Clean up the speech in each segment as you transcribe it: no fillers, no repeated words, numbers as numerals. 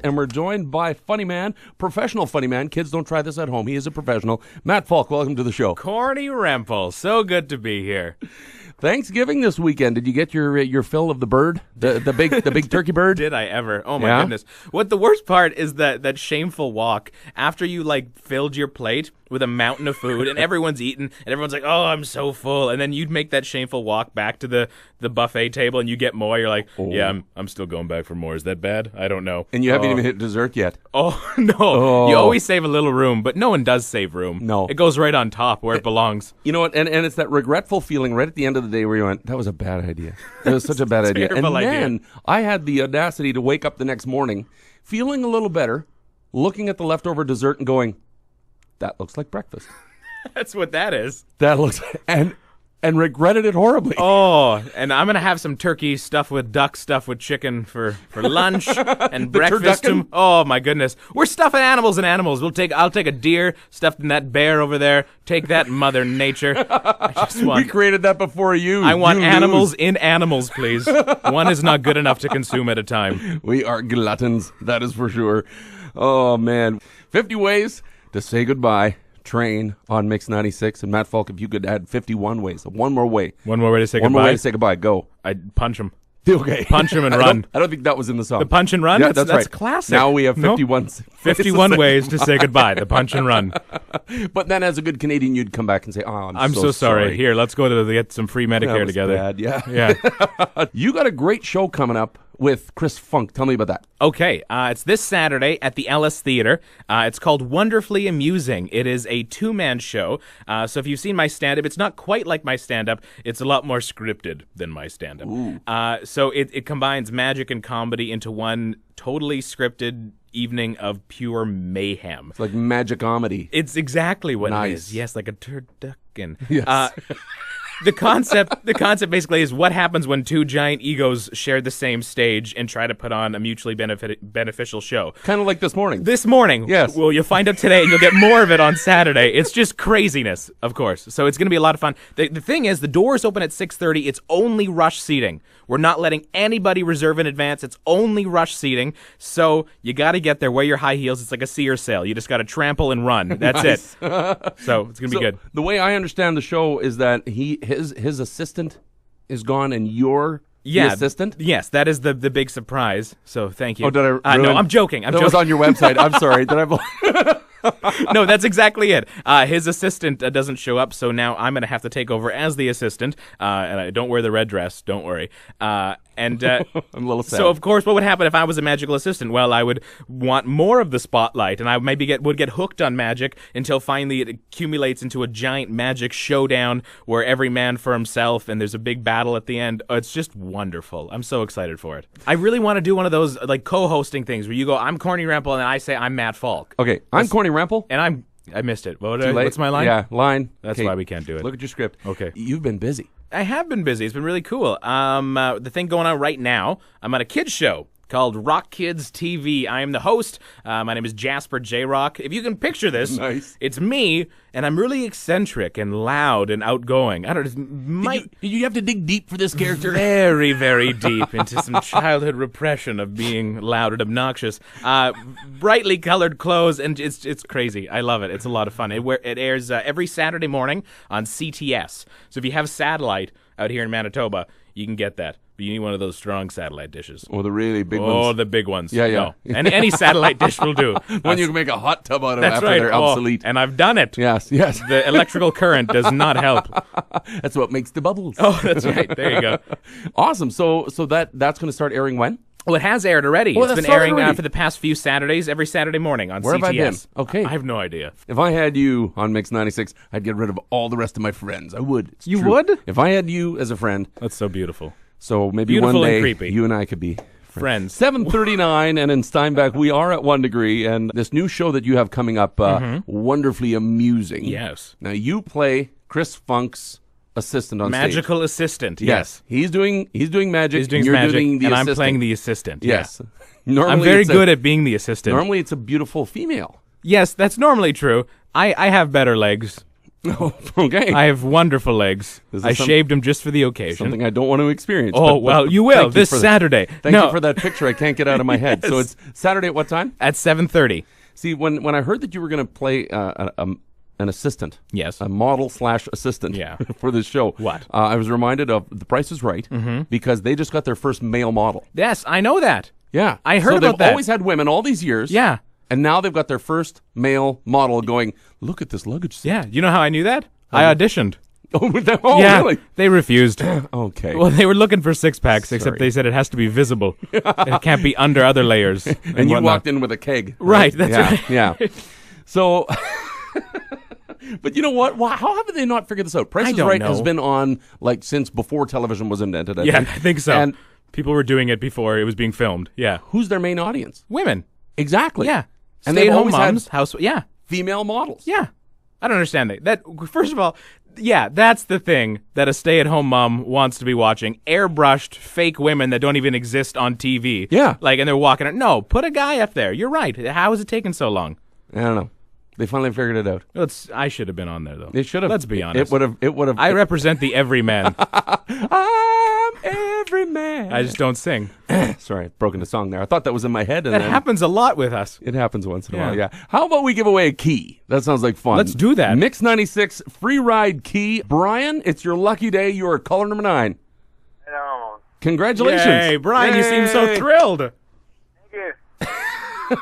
And we're joined by funny man, professional funny man. Kids, don't try this at home. He is a professional. Matt Falk, welcome to the show. Corny Rempel, so good to be here. Thanksgiving this weekend. Did you get your fill of the bird, the big turkey bird? Did I ever? Oh my goodness! What the worst part is that shameful walk after you filled your plate with a mountain of food and everyone's eating and everyone's like, oh, I'm so full, and then you'd make that shameful walk back to the buffet table and you get more. You're like, yeah, I'm still going back for more. Is that bad? I don't know. And you haven't even hit dessert yet. Oh no! You always save a little room, but no one does save room. No, it goes right on top where it belongs. You know what? And it's that regretful feeling right at the end of the day where you went, that was a bad idea. That was such a bad idea. And then I had the audacity to wake up the next morning feeling a little better, looking at the leftover dessert and going, that looks like breakfast. That's what that is. That looks and regretted it horribly. Oh, and I'm gonna have some turkey stuffed with duck, stuffed with chicken for lunch and breakfast. Oh my goodness, we're stuffing animals and animals. I'll take a deer stuffed in that bear over there. Take that, Mother Nature. We created that before you. I want animals in animals, please. One is not good enough to consume at a time. We are gluttons, that is for sure. Oh man, 50 ways to say goodbye. Train on MIX96. And Matt Falk, if you could add 51 ways. One more way. One more way to say goodbye? One more way to say goodbye. Go. I'd punch him. Okay. Punch him and run. I don't think that was in the song. The punch and run? Yeah, that's right. Classic. Now we have 51 51 ways to say goodbye. The punch and run. But then as a good Canadian, you'd come back and say, oh, I'm so sorry. Here, let's go to get some free Medicare together. Bad. Yeah. Yeah. You got a great show coming up with Chris Funk. Tell me about that. Okay, it's this Saturday at the Ellis Theatre. It's called Wonderfully Amusing. It is a two-man show. So if you've seen my stand-up, it's not quite like my stand-up. It's a lot more scripted than my stand-up. So it combines magic and comedy into one totally scripted evening of pure mayhem. It's like magic comedy. It's exactly what it is. Yes, like a turducken. Yes. The concept basically is what happens when two giant egos share the same stage and try to put on a mutually beneficial show. Kind of like this morning. This morning. Yes. Well, you'll find out today and you'll get more of it on Saturday. It's just craziness, of course. So it's going to be a lot of fun. The thing is, the doors open at 6:30. It's only rush seating. We're not letting anybody reserve in advance. It's only rush seating. So you got to get there. Wear your high heels. It's like a Sears sale. You just got to trample and run. That's it. So it's going to be good. The way I understand the show is that his assistant is gone and you're the assistant? Yes, that is the big surprise. So thank you. Oh, did I no, I'm joking. That was on your website. I'm sorry. Did I... No, that's exactly it. His assistant doesn't show up, so now I'm going to have to take over as the assistant. And I don't wear the red dress. Don't worry. I'm a little sad. So, of course, what would happen if I was a magical assistant? Well, I would want more of the spotlight, and I maybe would get hooked on magic until finally it accumulates into a giant magic showdown where every man for himself, and there's a big battle at the end. Oh, it's just wonderful. I'm so excited for it. I really want to do one of those co-hosting things where you go, I'm Corny Rempel, and I say I'm Matt Falk. Okay, I'm Corny Rempel. And I missed it. What's my line? Yeah, line. That's why we can't do it. Look at your script. Okay. You've been busy. I have been busy. It's been really cool. The thing going on right now, I'm at a kids show called Rock Kids TV. I am the host. My name is Jasper J. Rock. If you can picture this, nice. It's me, and I'm really eccentric and loud and outgoing. I don't know. Did you have to dig deep for this character? Very, very deep into some childhood repression of being loud and obnoxious. Brightly colored clothes, and it's crazy. I love it. It's a lot of fun. It airs every Saturday morning on CTS. So if you have satellite out here in Manitoba, you can get that. But you need one of those strong satellite dishes. Oh, the really big ones. Oh, the big ones. Yeah. No. And any satellite dish will do. One you can make a hot tub out of That's after right. they're obsolete. And I've done it. Yes. The electrical current does not help. That's what makes the bubbles. Oh, that's right. There you go. Awesome. So that's going to start airing when? Well, it has aired already. It's been airing for the past few Saturdays, every Saturday morning on CTS. Where have I been? Okay. I have no idea. If I had you on MIX96, I'd get rid of all the rest of my friends. I would. It's you true. would? If I had you as a friend. That's so beautiful. So maybe beautiful one day and creepy. You and I could be friends. 7:39, and in Steinbach, we are at 1 Degree, and this new show that you have coming up, Wonderfully Amusing. Yes. Now, you play Chris Funk's assistant on Magical assistant, yes. He's doing magic. He's doing you're magic, doing the and assistant. I'm playing the assistant. Yes. Yeah. Normally I'm very good at being the assistant. Normally, it's a beautiful female. Yes, that's normally true. I have better legs. Oh, okay. I have wonderful legs. I shaved them just for the occasion. Something I don't want to experience. Oh, well, you will this Saturday. Thank you for that picture I can't get out of my head. Yes. So it's Saturday at what time? At 7:30. See, when I heard that you were going to play an assistant. Yes. A model/assistant for this show. What? I was reminded of The Price is Right because they just got their first male model. Yes, I know that. Yeah. I heard about that. They've always had women all these years. Yeah. And now they've got their first male model going, look at this luggage set. Yeah. You know how I knew that? I auditioned. Yeah, really? They refused. Okay. Well, they were looking for six-packs, except they said it has to be visible. It can't be under other layers. And you walked in with a keg. Right, that's right. Yeah. So, but you know what? How have they not figured this out? Price is Right has been on since before television was invented, I think so. And people were doing it before it was being filmed. Yeah. Who's their main audience? Women. Exactly. Yeah. And they've always moms, had female models. Yeah. I don't understand that. First of all, that's the thing that a stay-at-home mom wants to be watching. Airbrushed fake women that don't even exist on TV. Yeah. And they're walking around. No, put a guy up there. You're right. How is it taking so long? I don't know. They finally figured it out. I should have been on there, though. They should have. Let's be honest. It would have. I represent the everyman. I'm everyman. I just don't sing. Sorry, I've broken the song there. I thought that was in my head. And that happens a lot with us. It happens once in a while, yeah. How about we give away a key? That sounds like fun. Let's do that. MIX96 free ride key. Brian, it's your lucky day. You are caller number 9. Hello. Congratulations. Hey, Brian, you seem so thrilled. Thank you.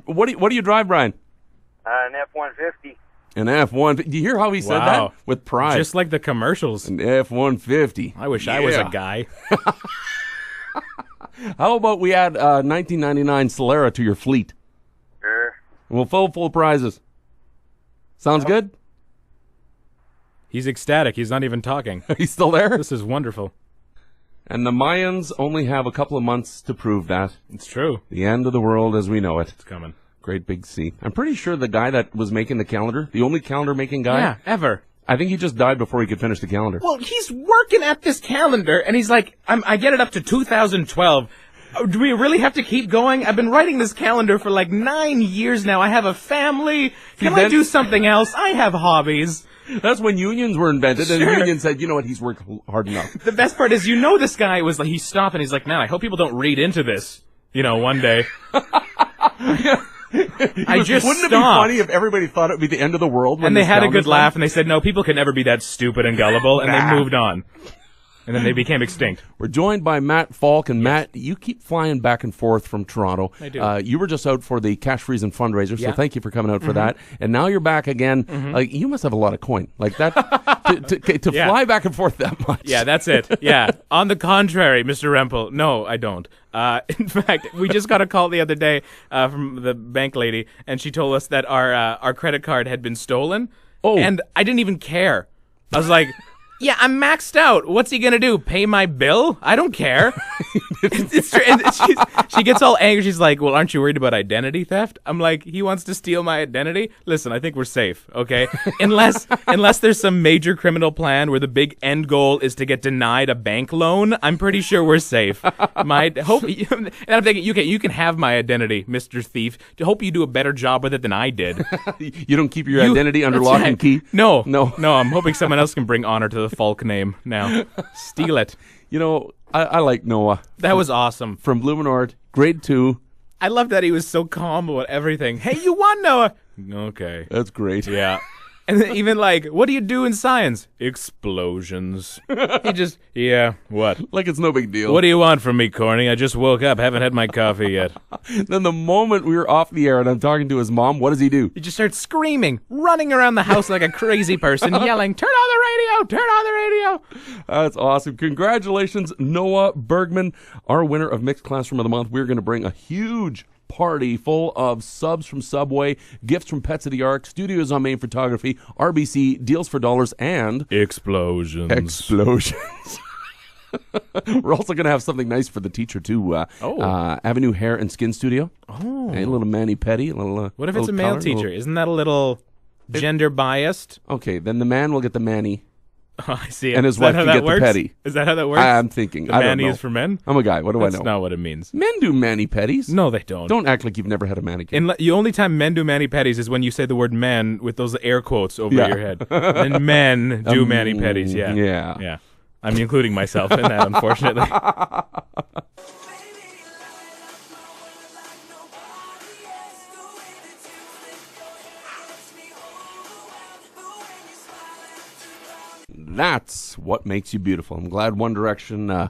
What do you drive, Brian? An F-150. An F-150. Do you hear how he said that? With pride. Just like the commercials. An F-150. I wish I was a guy. How about we add 1999 Solera to your fleet? Sure. We'll full prizes. Sounds good? He's ecstatic. He's not even talking. He's still there? This is wonderful. And the Mayans only have a couple of months to prove that. It's true. The end of the world as we know it. It's coming. Great big C. I'm pretty sure the guy that was making the calendar, the only calendar-making guy, ever. I think he just died before he could finish the calendar. Well, he's working at this calendar, and he's like, I get it up to 2012. Do we really have to keep going? I've been writing this calendar for 9 years now. I have a family. Can I do something else? I have hobbies. That's when unions were invented, and the union said, you know what, he's worked hard enough. The best part is, this guy was he stopped, and he's like, man, I hope people don't read into this, one day. Wouldn't it be funny if everybody thought it would be the end of the world? And they had a good laugh, and they said, no, people can never be that stupid and gullible, and they moved on. And then they became extinct. We're joined by Matt Falk, and Matt, you keep flying back and forth from Toronto. I do. You were just out for the Cash Freezing fundraiser, so thank you for coming out for that. And now you're back again. You must have a lot of coin. That, to fly back and forth that much. Yeah, that's it. Yeah. On the contrary, Mr. Rempel, no, I don't. In fact, we just got a call the other day from the bank lady, and she told us that our credit card had been stolen. Oh. And I didn't even care. I was like... Yeah, I'm maxed out. What's he gonna do? Pay my bill? I don't care. She gets all angry. She's like, well, aren't you worried about identity theft? I'm like, he wants to steal my identity? Listen, I think we're safe, okay? Unless there's some major criminal plan where the big end goal is to get denied a bank loan, I'm pretty sure we're safe. And I'm thinking, you can have my identity, Mr. Thief. I hope you do a better job with it than I did. You don't keep your identity under lock and key? No. I'm hoping someone else can bring honor to the Falk name now. Steal it. I like Noah. That was awesome. From Blumenort, grade 2. I love that he was so calm about everything. Hey, you won, Noah. Okay. That's great. Yeah. And then even what do you do in science? Explosions. He just, what? Like it's no big deal. What do you want from me, Corny? I just woke up, haven't had my coffee yet. Then the moment we were off the air and I'm talking to his mom, what does he do? He just starts screaming, running around the house like a crazy person, yelling, turn on the radio, turn on the radio. That's awesome. Congratulations, Noah Bergman, our winner of Mixed Classroom of the Month. We're going to bring a huge party full of subs from Subway, gifts from Pets of the Ark, studios on Main Photography, RBC, deals for dollars, and explosions. We're also going to have something nice for the teacher too. Avenue Hair and Skin Studio. Oh, a little mani-pedi. What if it's a male teacher? Isn't that a little gender biased? Okay, then the man will get the mani. Oh, I see it. And his Is that wife how can that get works? the petty. Is that how that works? I'm thinking. The I don't mani know. is for men? I'm a guy. What do I That's know? not what it means. Men do mani-pedis. No, they don't. Don't act like you've never had a manicure. The only time men do mani-pedis is when you say the word men with those air quotes over Yeah. your head. And men do mani-pedis, yeah. Yeah. Yeah. I'm including myself in that, unfortunately. That's what makes you beautiful. I'm glad One Direction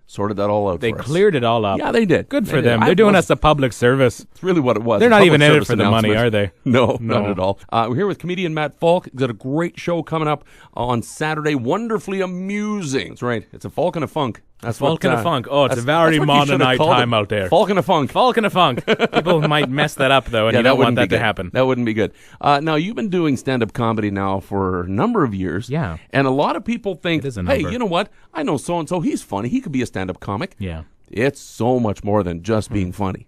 sorted that all out They for us. cleared it all up. Yeah, they did. Good They for did. them. They're doing us a public service. It's really what it was. They're A not public even in it service for the money, announcement. are they? No, No. not at all. We're here with comedian Matt Falk. He's got a great show coming up on Saturday. Wonderfully amusing. That's right. It's a Falk and a Funk. That's Falk and a Funk. Oh, it's a that's very what you modern should have night called time it. out there. Falk and a Funk. Falk and a Funk. People might mess that up, though, and you that don't want wouldn't that be to good. happen. That wouldn't be good. Now, you've been doing stand-up comedy now for a number of years. Yeah. And a lot of people think, It is a hey, number. you know what? I know so-and-so. He's funny. He could be a stand-up comic. Yeah. It's so much more than just being funny.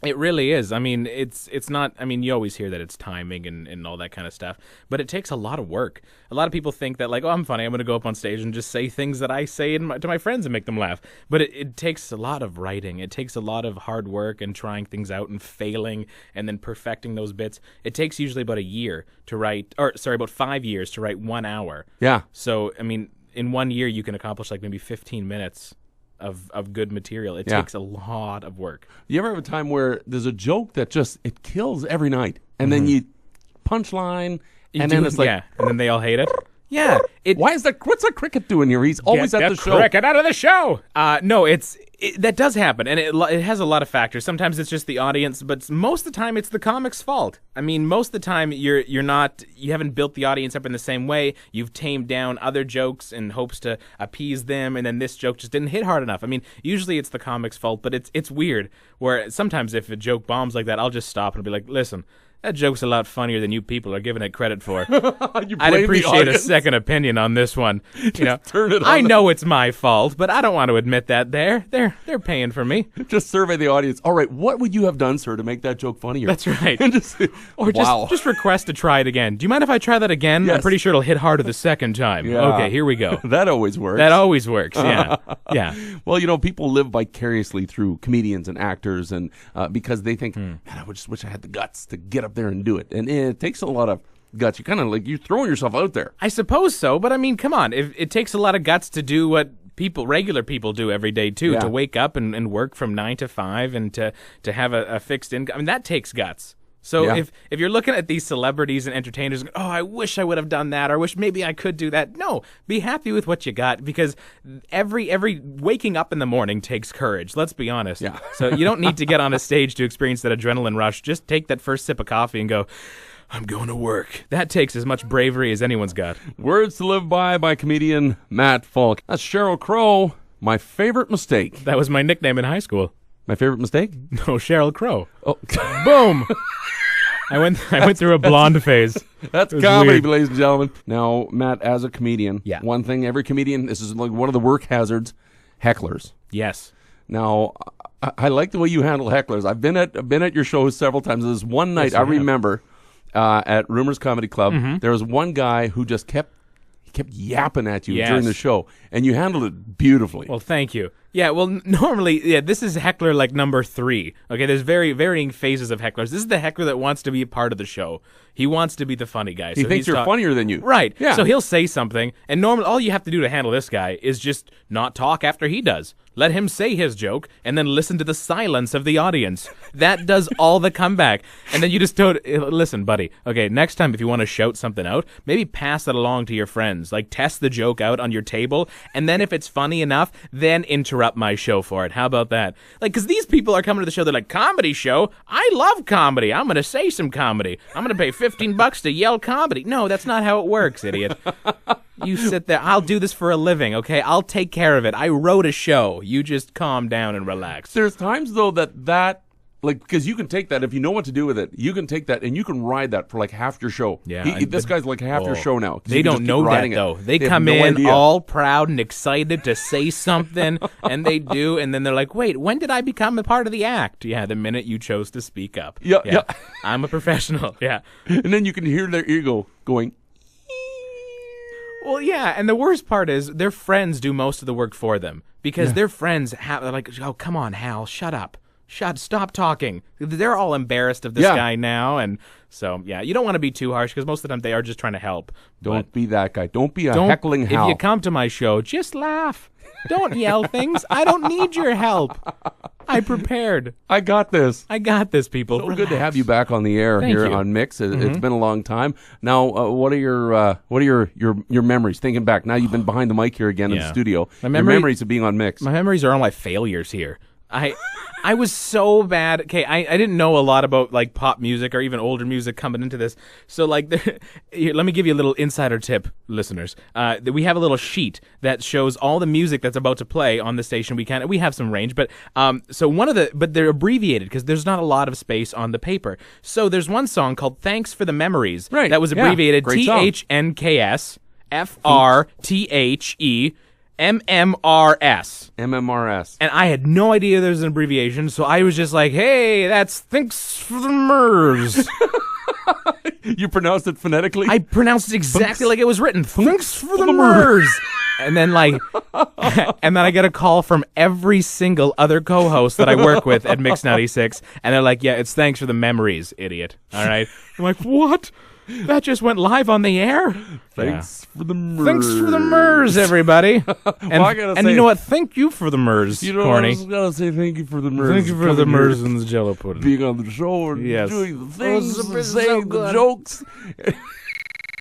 It really is. I mean, it's not. I mean, you always hear that it's timing and all that kind of stuff, but it takes a lot of work. A lot of people think that, like, oh, I'm funny, I'm going to go up on stage and just say things that I say to my friends and make them laugh. But it takes a lot of writing. It takes a lot of hard work and trying things out and failing and then perfecting those bits. It takes usually about a year to write, about 5 years to write 1 hour. Yeah. So, I mean, in 1 year, you can accomplish like maybe 15 minutes of good material. It Yeah. takes a lot of work. You ever have a time where there's a joke that just, it kills every night, and then you punchline, and then it's like, yeah, and then they all hate it. Yeah, why is that? What's that cricket doing here? He's always Get at the show. cricket out of the show. No, that does happen, and it has a lot of factors. Sometimes it's just the audience, but most of the time it's the comic's fault. I mean, most of the time you haven't built the audience up in the same way. You've tamed down other jokes in hopes to appease them, and then this joke just didn't hit hard enough. I mean, usually it's the comic's fault, but it's weird. Where sometimes if a joke bombs like that, I'll just stop and be like, listen. That joke's a lot funnier than you people are giving it credit for. I'd appreciate a second opinion on this one. Turn it on. I know it's my fault, but I don't want to admit that. They're paying for me. Just survey the audience. All right, what would you have done, sir, to make that joke funnier? That's right. And Just request to try it again. Do you mind if I try that again? Yes. I'm pretty sure it'll hit harder the second time. Yeah. Okay, here we go. That always works. That always works. Yeah, yeah. Well, people live vicariously through comedians and actors, and because they think, man, I just wish I had the guts to get up there and do it. And it takes a lot of guts. You kind of you're throwing yourself out there. I suppose so, but I mean, come on. It takes a lot of guts to do what regular people do every day too. Yeah. To wake up and work from 9 to 5 and to have a fixed income. I mean, that takes guts. So Yeah. if you're looking at these celebrities and entertainers, oh, I wish I would have done that, or I wish maybe I could do that. No, be happy with what you got, because every waking up in the morning takes courage. Let's be honest. Yeah. So you don't need to get on a stage to experience that adrenaline rush. Just take that first sip of coffee and go, I'm going to work. That takes as much bravery as anyone's got. Words to Live by comedian Matt Falk. That's Sheryl Crow. My favorite mistake. That was my nickname in high school. My favorite mistake? No, Sheryl Crow. Oh, Boom. I went through a blonde phase. that's It was comedy, weird. ladies and gentlemen. Now, Matt, as a comedian, Yeah. one thing every comedian, this is like one of the work hazards, hecklers. Yes. Now, I like the way you handle hecklers. I've been at your shows several times. There's one night Yes, I you have. remember at Rumors Comedy Club. Mm-hmm. There was one guy who just kept yapping at you Yes. during the show, and you handled it beautifully. Well, thank you. Yeah, well, normally, this is heckler like number 3. Okay, there's varying phases of hecklers. This is the heckler that wants to be a part of the show. He wants to be the funny guy. he So thinks he's you're funnier than you. Right. Yeah. So he'll say something, and normally all you have to do to handle this guy is just not talk after he does. Let him say his joke, and then listen to the silence of the audience. That does all the comeback. And then you just don't listen, buddy. Okay, next time if you want to shout something out, maybe pass that along to your friends. Like test the joke out on your table, and then if it's funny enough, then interrupt my show for it. How about that? Like, because these people are coming to the show, they're like, comedy show? I love comedy. I'm going to say some comedy. I'm going to pay $15 to yell comedy. No, that's not how it works, idiot. You sit there. I'll do this for a living, okay? I'll take care of it. I wrote a show. You just calm down and relax. There's times though that because you can take that if you know what to do with it. You can take that and you can ride that for like half your show. Yeah, this guy's like half your show now. 'cause They you can don't just keep know that, riding it. though. They have come no in idea. all proud and excited to say something, and they do, and then they're like, wait, when did I become a part of the act? Yeah, the minute you chose to speak up. Yeah. I'm a professional. Yeah. And then you can hear their ego going. Well, yeah, and the worst part is their friends do most of the work for them because their friends they're like, oh, come on, Hal, shut up. Stop talking. They're all embarrassed of this guy now, and so, yeah, you don't want to be too harsh because most of the time they are just trying to help. Don't be that guy. Don't be a heckling Hal. If you come to my show, just laugh. Don't yell things. I don't need your help. I prepared. I got this. People. So good to have you back on the air here on Mix. It's been a long time. Now, what are your memories? Thinking back, now you've been behind the mic here again in the studio. Your memories of being on Mix. My memories are all my failures here. I was so bad. Okay, I didn't know a lot about like pop music or even older music coming into this. So like, here, let me give you a little insider tip, listeners. We have a little sheet that shows all the music that's about to play on the station. We have some range, but but they're abbreviated because there's not a lot of space on the paper. So there's one song called "Thanks for the Memories" that was abbreviated THNKS FRTHE. MMRS. MMRS. And I had no idea there was an abbreviation, so I was just like, hey, that's thanks for the MERS. You pronounced it phonetically? I pronounced it exactly like it was written. Thanks for the MERS. And then I get a call from every single other co-host that I work with at Mix96, and they're like, yeah, it's thanks for the memories, idiot. All right? I'm like, what? That just went live on the air? Thanks for the MERS. Thanks for the MERS, everybody. And you know what? Thank you for the MERS, Corny. I just gotta say thank you for the MERS. Thank you for the MERS and the Jello pudding. Being on the show and doing the things and saying the jokes.